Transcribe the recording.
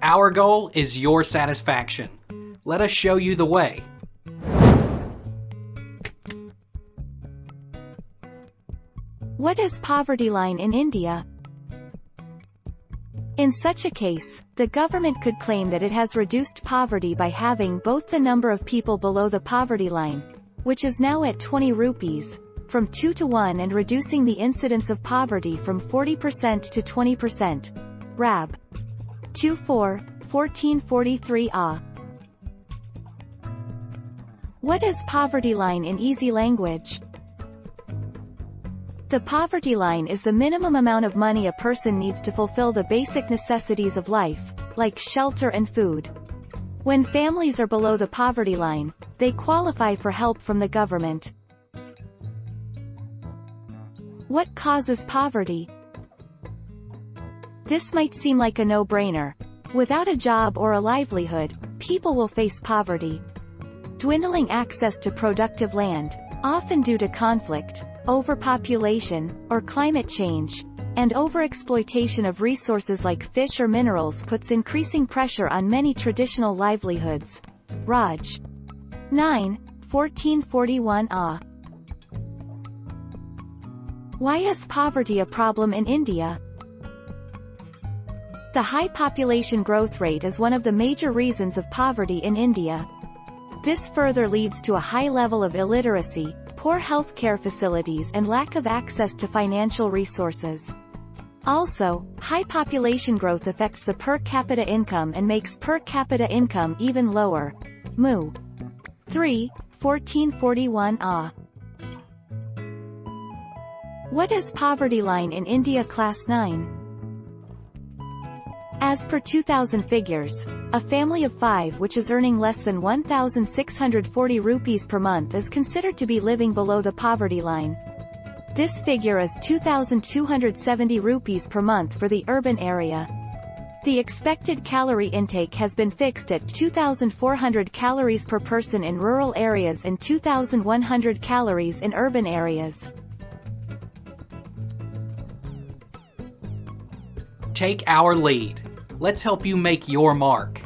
Our goal is your satisfaction. Let us show you the way. What is poverty line in India? In such a case, the government could claim that it has reduced poverty by having both the number of people below the poverty line, which is now at 20 rupees, from 2 to 1, and reducing the incidence of poverty from 40% to 20%. Rab. 24-1443 What is poverty line in easy language? The poverty line is the minimum amount of money a person needs to fulfill the basic necessities of life, like shelter and food. When families are below the poverty line, they qualify for help from the government. What causes poverty? This might seem like a no-brainer. Without a job or a livelihood, people will face poverty. Dwindling access to productive land, often due to conflict, overpopulation, or climate change, and overexploitation of resources like fish or minerals puts increasing pressure on many traditional livelihoods. Raj. 9-1441 Why is poverty a problem in India? The high population growth rate is one of the major reasons of poverty in India. This further leads to a high level of illiteracy, poor healthcare facilities, and lack of access to financial resources. Also, high population growth affects the per capita income and makes per capita income even lower. Mu. 3-1441 What is poverty line in India? Class 9. As per 2000 figures, a family of 5 which is earning less than 1,640 rupees per month is considered to be living below the poverty line. This figure is 2,270 rupees per month for the urban area. The expected calorie intake has been fixed at 2,400 calories per person in rural areas and 2,100 calories in urban areas. Take our lead. Let's help you make your mark.